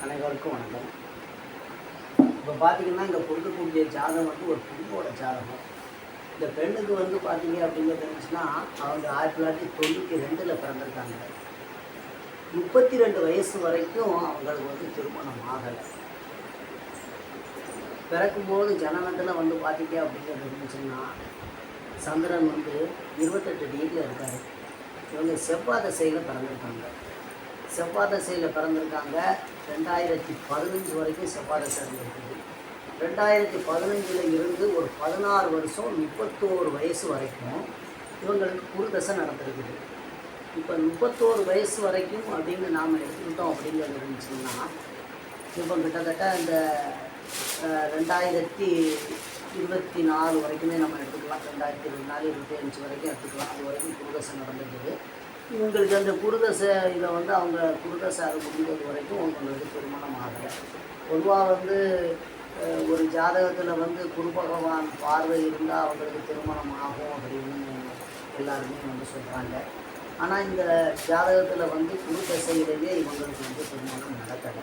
அனைவருக்கும் வணக்கம். இப்போ பார்த்தீங்கன்னா இந்த கொடுக்கக்கூடிய ஜாதகம் வந்து ஒரு பெண்ணோட ஜாதகம். இந்த பெண்ணுக்கு வந்து பார்த்தீங்க அப்படிங்கிறது இருந்துச்சுன்னா அவங்க 1992 பிறந்திருக்காங்க. 32 வயசு வரைக்கும் அவங்களுக்கு வந்து திருமணம் ஆகலை. பிறக்கும்போது ஜனனத்தில் வந்து பார்த்தீங்க அப்படிங்கிறது இருந்துச்சுன்னா சந்திரன் வந்து 28 டிகிரியில் இருக்கார். இவங்க செவ்வாய் திசையில் பிறந்திருக்காங்க. செவ்வாய் திசையில் பிறந்திருக்காங்க. 2015 வரைக்கும் செவ்வாய் திசை இருந்திருக்குது. 2015 இருந்து ஒரு 16 வருஷம் 31 வயசு வரைக்கும் இவங்களுக்கு குருதசை நடந்திருக்குது. இப்போ 31 வயசு வரைக்கும் அப்படின்னு நாம் எடுத்துக்கிட்டோம் அப்படிங்கிறது இருந்துச்சுன்னா இப்போ கிட்டத்தட்ட இந்த 2024 வரைக்குமே நம்ம எடுத்துக்கலாம். 2024, 25 வரைக்கும் எடுத்துக்கலாம். அது வரைக்கும் குருதசை நடந்துருக்குது. இவங்களுக்கு அந்த குருதசை இதில் வந்து அவங்க குருதசை அது முடிந்தது வரைக்கும் அவங்களுக்கு திருமணம் ஆகலை. பொதுவாக வந்து ஒரு ஜாதகத்தில் வந்து குரு பகவான் பார்வை இருந்தால் அவங்களுக்கு திருமணம் ஆகும் அப்படின்னு எல்லாருமே வந்து சொல்கிறாங்க. ஆனால் இந்த ஜாதகத்தில் வந்து குரு தசையிலேயே இவங்களுக்கு வந்து திருமணம் நடக்கலை.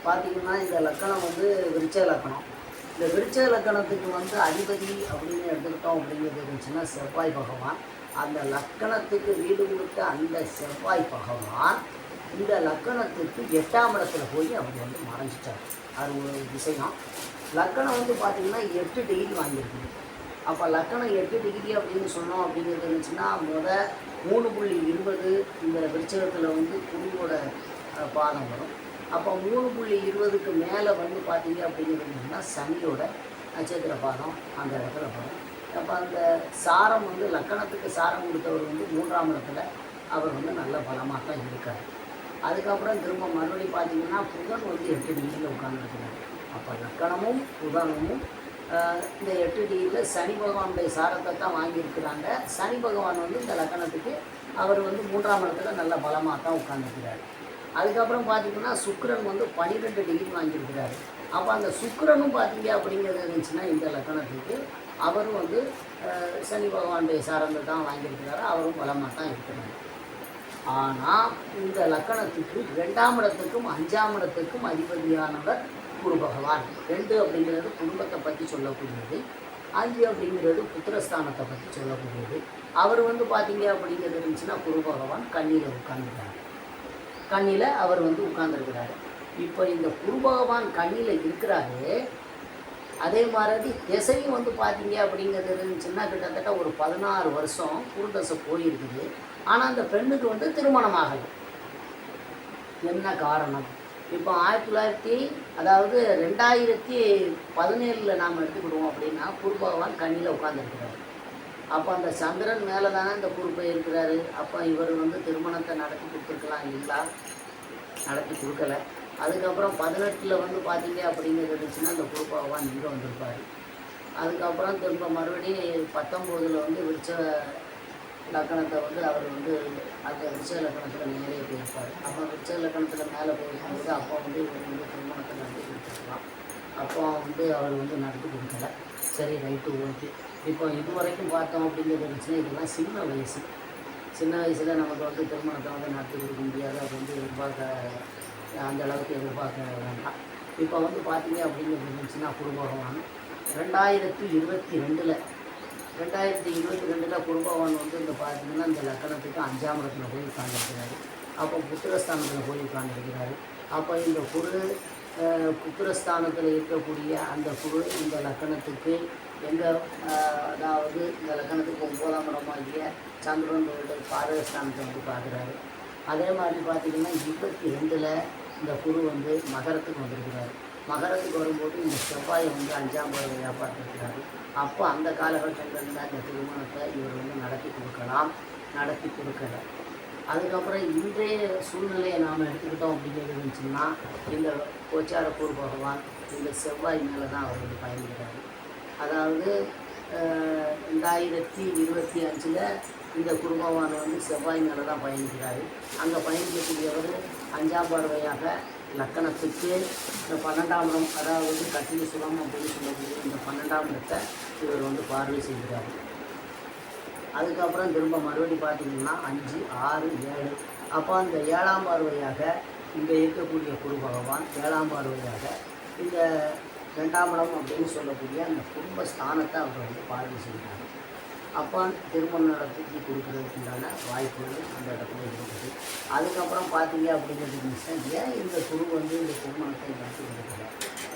பார்த்திங்கன்னா இந்த லக்கணம் வந்து விருச்ச லக்கணம். இந்த விருச்ச லக்கணத்துக்கு வந்து அதிபதி அப்படின்னு எடுத்துக்கிட்டோம் அப்படிங்கிறது இருந்துச்சுன்னா செவ்வாய் பகவான். அந்த லக்கணத்துக்கு வீடு கொடுத்த அந்த செவ்வாய் பகவான் இந்த லக்கணத்துக்கு 8ஆம் இடத்துல போய் அவர் வந்து மறைஞ்சிட்டார். அது ஒரு விஷயம். லக்கணம் வந்து பார்த்திங்கன்னா 8 டிகிரி வாங்கியிருக்குது. அப்போ லக்கணம் 8 டிகிரி அப்படின்னு சொன்னோம் அப்படிங்கிறது இருந்துச்சுன்னா 3.20 இந்த விருச்சகத்தில் வந்து குருவோட பாதம் வரும். அப்போ 3.20க்கு மேலே வந்து பார்த்தீங்க அப்படிங்கிறதுனா சனியோட நட்சத்திர பாதம் அந்த இடத்துல வரும். அப்போ அந்த சாரம் வந்து லக்கணத்துக்கு சாரம் கொடுத்தவர் வந்து 3ஆம் இடத்துல அவர் வந்து நல்ல பலமாக தான் இருக்கார். அதுக்கப்புறம் திரும்ப மறுபடியும் பார்த்தீங்கன்னா புதன் வந்து 8 டிகிரியில் உட்கார்ந்துருக்கிறார். அப்போ லக்கணமும் புதனமும் இந்த 8 டிகிரியில் சனி பகவானுடைய சாரத்தை தான் வாங்கியிருக்கிறாங்க. சனி பகவான் வந்து இந்த லக்கணத்துக்கு அவர் வந்து 3ஆம் இடத்துல நல்ல பலமாக தான் உட்கார்ந்துருக்கிறார். அதுக்கப்புறம் பார்த்திங்கன்னா சுக்கிரன் வந்து 12 டிகிரி வாங்கியிருக்கிறாரு. அப்போ அந்த சுக்கிரனும் பார்த்தீங்க அப்படிங்கிறது இருந்துச்சுன்னா இந்த லக்கணத்துக்கு அவரும் வந்து சனி பகவானுடைய சாரத்தை தான் வாங்கியிருக்கிறாரு. அவரும் பலமாக தான் இருக்கிறார். ஆனால் இந்த லக்கணத்துக்கு 2ஆம் இடத்துக்கும் 5ஆம் இடத்துக்கும் அதிபதியானவர் குரு பகவான். 2 அப்படிங்கிறது குடும்பத்தை பற்றி சொல்லக்கூடியது, 5 அப்படிங்கிறது புத்திரஸ்தானத்தை பற்றி சொல்லக்கூடியது. அவர் வந்து பார்த்தீங்க அப்படிங்கிறது இருந்துச்சுன்னா குரு பகவான் கண்ணியில் உட்கார்ந்துருக்காரு. கண்ணியில் அவர் வந்து உட்கார்ந்துருக்கிறாரு. இப்போ இந்த குரு பகவான் கண்ணியில் இருக்கிறாரு. அதே மாதிரி திசையும் வந்து பார்த்தீங்க அப்படிங்கிறது இருந்துச்சுன்னா கிட்டத்தட்ட ஒரு 16 வருஷம் குருதசை போயிருக்குது. ஆனால் அந்த பெண்ணுக்கு வந்து திருமணம் ஆகலை. என்ன காரணம்? இப்போ 2017 நாம் எடுத்துக்கிடுவோம் அப்படின்னா குரு பகவான் கண்ணியில் உட்கார்ந்துருக்கிறாரு. அப்போ அந்த சந்திரன் மேலே தானே இந்த குரு போயிருக்கிறாரு. அப்போ இவர் வந்து திருமணத்தை நடத்தி கொடுத்துருக்கலாம் இல்லைங்களா? நடத்தி கொடுக்கல. அதுக்கப்புறம் 18 வந்து பார்த்தீங்க அப்படிங்கிறது இருந்துச்சுன்னா அந்த குரு பகவான் இங்கே வந்திருப்பார். அதுக்கப்புறம் திரும்ப மறுபடியும் 19 வந்து விருச்ச லக்கணத்தை வந்து அவர் வந்து அந்த விருச்ச லக்கணத்தில் மேலே போயிருப்பார். அப்போ விருச்ச லக்கணத்தில் மேலே போயிருக்கும்போது அப்போ வந்து இவர் வந்து திருமணத்தை நடத்தி கொடுத்துருக்கலாம். அப்போ வந்து அவர் வந்து நடத்தி கொடுக்கல. சரி, ரைட்டு, ஓகே. இப்போ இது வரைக்கும் பார்த்தோம் அப்படிங்கிறது இருந்துச்சுன்னா இதெல்லாம் சின்ன வயசில் நமக்கு வந்து திருமணத்தை வந்து நடத்தி கொடுக்க முடியாது. அது வந்து அந்த அளவுக்கு எதிர்பார்க்க வேண்டாம். இப்போ வந்து பார்த்தீங்க அப்படிங்கிறது இருந்துச்சுன்னா குரு பகவான் 2022 குரு பகவான் வந்து இந்த பார்த்தீங்கன்னா இந்த லக்கணத்துக்கு 5ஆம் இடத்துல போய் உட்கார்ந்துருக்கிறாரு. அப்போ புத்திரஸ்தானத்தில் போய் உட்கார்ந்துருக்கிறாரு. அப்போ இந்த குரு புத்திரஸ்தானத்தில் இருக்கக்கூடிய அந்த குரு இந்த லக்கணத்துக்கு அதாவது இந்த லக்கணத்துக்கு 9ஆம் இடமாகிய சந்திரனுடைய பாதகஸ்தானத்தை வந்து பார்க்குறாரு. அதே மாதிரி பார்த்திங்கன்னா 22 இந்த குரு வந்து மகரத்துக்கு வந்திருக்கிறாரு. மகரத்துக்கு வரும்போது இந்த செவ்வாயை வந்து 5ஆம் பார்வையாக பார்த்துருக்கிறாரு. அப்போ அந்த காலகட்டங்களில் இந்த திருமணத்தை இவர் வந்து நடத்தி கொடுக்கல. அதுக்கப்புறம் இன்றைய சூழ்நிலையை நாம் எடுத்துக்கிட்டோம் அப்படிங்கிறது இருந்துச்சுன்னா இந்த கோச்சார குரு பகவான் இந்த செவ்வாய் மேலே தான் அவர் வந்து பயணிக்கிறார். அதாவது 2025 இந்த குரு பகவான் வந்து செவ்வாய் மேலே தான் பயணிக்கிறார். அங்கே பயணிக்கக்கூடியவர் 5ஆம் பார்வையாக லக்கணத்துக்கு இந்த 12ஆம் இடம், அதாவது கட்டில சுலம் அப்படின்னு சொல்லக்கூடிய இந்த 12ஆம் இடத்தை இவர் வந்து பார்வை செய்கிறார். அதுக்கப்புறம் திரும்ப மறுபடி பார்த்திங்கன்னா 5, 6, 7 அப்போ அந்த 7ஆம் பார்வையாக இங்கே இருக்கக்கூடிய குரு பகவான் 7ஆம் பார்வையாக இந்த 2ஆம் இடம் அப்படின்னு சொல்லக்கூடிய அந்த குடும்ப ஸ்தானத்தை அவர் வந்து பார்வை செய்கிறார். அப்போ திருமண நடத்தி கொடுக்குறதுக்கு உண்டான வாய்ப்புகள் அந்த இடத்துல இருக்குது. அதுக்கப்புறம் பார்த்தீங்க அப்படிங்கிறது ஏன் இந்த குரு வந்து இந்த திருமணத்தை நடத்தி கொடுக்கல?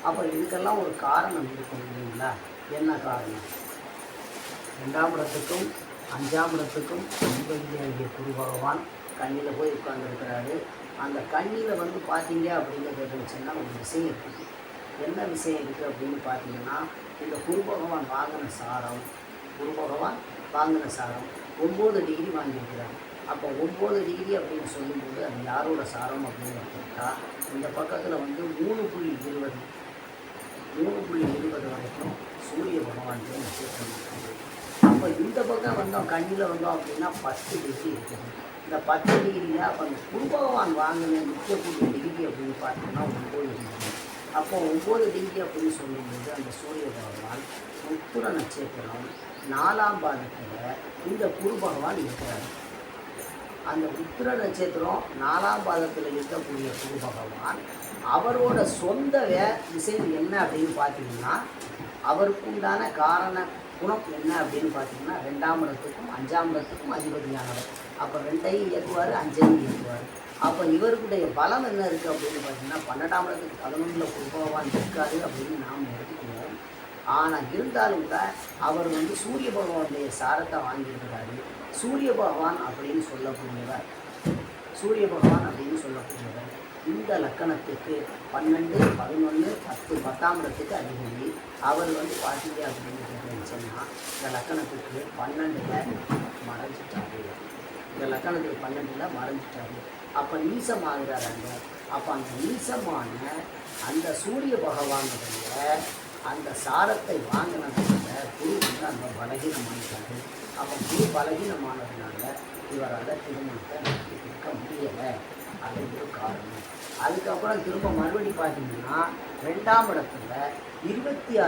அப்போ இதுக்கெல்லாம் ஒரு காரணம் இருக்கும் இல்லைங்களா? என்ன காரணம்? 2ஆம் இடத்துக்கும் 5ஆம் இடத்துக்கும் அதிபதியாகிய குரு பகவான் கண்ணியில் போய் உட்கார்ந்துருக்கிறாரு. அந்த கண்ணியில் வந்து பார்த்தீங்க அப்படிங்கிறதுன்னா ஒரு விஷயம் இருக்குது. என்ன விஷயம் இருக்குது அப்படின்னு பார்த்தீங்கன்னா, இந்த குரு பகவான் வாங்கின சாரம் 9 டிகிரி வாங்கியிருக்கிறார். அப்போ 9 டிகிரி அப்படின்னு சொல்லும்போது அது யாரோட சாரம் அப்படின்னு கேட்டால், இந்த பக்கத்தில் வந்து 3.20 வரைக்கும் சூரிய பகவான் நட்சத்திரம் இருக்குது. அப்போ இந்த பக்கம் வந்தோம், கண்ணில் வந்தோம் அப்படின்னா 10 டிகிரி இருக்குது. இந்த 10 டிகிரியில் அப்போ அந்த குரு பகவான் வாங்கின நிற்கக்கூடிய டிகிரி அப்படின்னு பார்த்தீங்கன்னா 9 டிகிரி. அப்போ 9 டிகிரி அப்படின்னு சொல்லும்போது அந்த சூரிய பகவான் உத்திர நட்சத்திரம் 4ஆம் பாதத்தில் இந்த குரு பகவான் இருக்கிறார். அந்த உத்திர நட்சத்திரம் 4ஆம் பாதத்தில் இருக்கக்கூடிய குரு பகவான் அவரோட சொந்த விஷயம் என்ன அப்படின்னு பார்த்தீங்கன்னா, அவருக்கு உண்டான காரண குணம் என்ன அப்படின்னு பார்த்தீங்கன்னா, 2ஆம் இடத்துக்கும் 5ஆம் இடத்துக்கும் அதிபதியானவர். அப்போ 2ஐயும் இயக்குவார், 5ஐயும் இயக்குவார். அப்போ இவருடைய பலம் என்ன இருக்குது அப்படின்னு பார்த்தீங்கன்னா, 12ஆம் இடத்துக்கு 11ல் குரு பகவான் இருக்காரு அப்படின்னு நாம் எடுத்துக்குவோம். ஆனால் இருந்தாலும் கூட அவர் வந்து சூரிய பகவானுடைய சாரத்தை வாங்கியிருக்கிறாரு. சூரிய பகவான் அப்படின்னு சொல்லக்கூடியவர் இந்த லக்கணத்துக்கு 12, 11, 10, 10ஆம் இடத்துக்கு அதிபதி. அவர் வந்து பார்த்தீங்க அப்படின்னு சொன்னால் இந்த லக்கணத்துக்கு 12ல் மறைஞ்சிட்டாரு. அப்போ நீசமாகிறாங்க. அப்போ அந்த நீசமான அந்த சூரிய பகவானுடைய அந்த சாரத்தை வாங்கினதுனால குரு வந்து அந்த பலகீனமானது. அப்போ குரு பலகீனமானதுனால இவரால் திருமணத்தை நடத்தி கொடுக்க முடியலை. அது ஒரு காரணம். அதுக்கப்புறம் திரும்ப மறுபடி பார்த்தீங்கன்னா 2ஆம் இடத்துல 26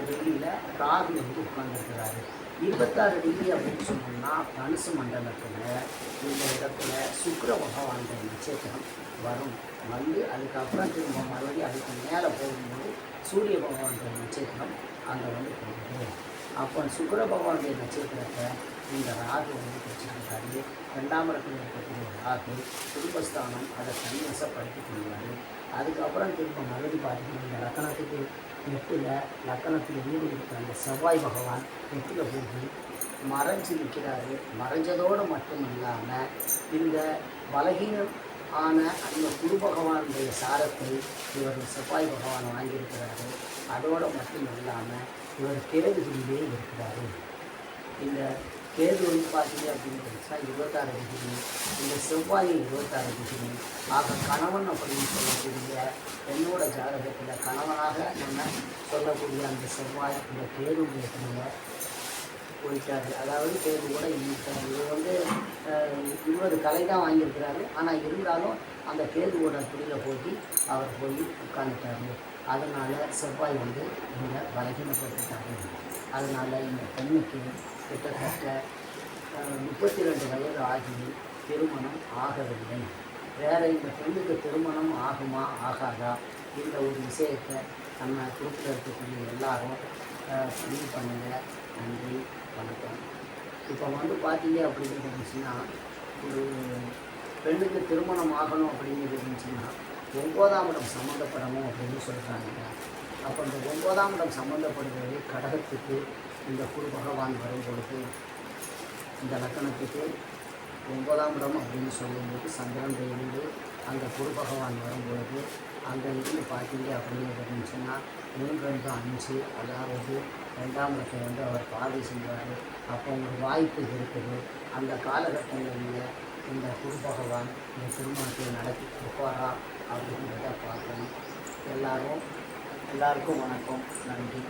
டிகிரியில் ராகு வந்து உட்கார்ந்துருக்கிறாரு. 26 டிகிரி அப்படின்னு சொன்னோம்னா தனுசு மண்டலத்தில் இந்த இடத்துல சுக்கிர பகவானுடைய நட்சத்திரம் வரும். வந்து அதுக்கப்புறம் திரும்ப மறுபடியும் அதுக்கு மேலே போகும்போது சூரிய பகவானுடைய நட்சத்திரம் அங்கே வந்து போகுது. அப்போ சுக்கிர பகவானுடைய நட்சத்திரத்தை இந்த ராகு வந்து பிடிச்சிருக்காரு. 2ஆம் இடத்துல இருக்கக்கூடிய ராகு குடும்பஸ்தானம் அதை தன்வசப்படுத்தி கொள்வார். அதுக்கப்புறம் திரும்ப மறுபடியும் பார்த்தீங்கன்னா இந்த லக்கணத்துக்கு 8ல் லக்கணத்தில் வீடு இருக்கிற அந்த செவ்வாய் பகவான் 8ல் போய் மறைஞ்சு நிற்கிறாரு. மறைஞ்சதோடு மட்டும் இல்லாமல் இந்த பலகீனம் ஆன அந்த குரு பகவானுடைய சாரத்தை இவர் செவ்வாய் பகவான் வாங்கியிருக்கிறாரு. அதோடு மட்டும் இல்லாமல் இவர் கேதுகளிலே இருக்கிறாரு. இந்த கேது வந்து பார்த்தீங்க அப்படின்னு 26 டிகிரி, இந்த செவ்வாய் 26 டிகிரி. ஆக கணவன் அப்படின்னு சொல்லக்கூடிய என்னோட ஜாதகத்தில் கணவனாக நம்ம சொல்லக்கூடிய அந்த செவ்வாய் இந்த கேதுடைய போயிட்டாரு. அதாவது கேது கூட இவர் வந்து 20 கலை தான் வாங்கியிருக்கிறாரு. ஆனால் இருந்தாலும் அந்த கேதுவோட பிடியில் போய் அவர் போய் உட்காந்துட்டாரு. அதனால் செவ்வாய் வந்து இங்கே பலகீனப்பட்டுட்டாரு. அதனால் இந்த பெண்ணுக்கு கிட்டத்தட்ட 32 வயது ஆகி திருமணம் ஆகவில்லை. வேறு இந்த பெண்ணுக்கு திருமணம் ஆகுமா ஆகாதா இந்த ஒரு விஷயத்தை நம்ம குரூப்பில் இருக்கக்கூடிய எல்லாரும் பதிவு பண்ணுங்கள். நன்றி, வணக்கம். இப்போ வந்து பார்த்தீங்க அப்படின்னு இருந்துச்சுன்னா, ஒரு பெண்ணுக்கு திருமணம் ஆகணும் அப்படிங்கிறது இருந்துச்சுன்னா 9ஆம் இடம் சம்மந்தப்படணும் அப்படின்னு சொல்கிறாங்க. அப்போ இந்த 9ஆம் இடம் சம்மந்தப்படுகிறது கடகத்துக்கு இந்த குரு பகவான் வரும் பொழுது இந்த லக்கணத்துக்கு 9ஆம் இடம் அப்படின்னு சொல்லும்போது சந்திரன் இருந்து அந்த குரு பகவான் வரும்பொழுது அங்கே இருந்து பார்த்தீங்க அப்படின்னு இருந்துச்சுன்னா 3, 2, 5 அதாவது 2ஆம் இடத்தை வந்து அவர் பார்வை செய்வார். அப்போ ஒரு வாய்ப்பு இருக்குது. அந்த காலகட்டங்களில் இந்த குரு பகவான் இந்த திருமணத்தை நடத்தி கொடுப்பாரா அப்படிங்கிறத பார்க்கணும். எல்லாருக்கும் வணக்கம், நன்றி.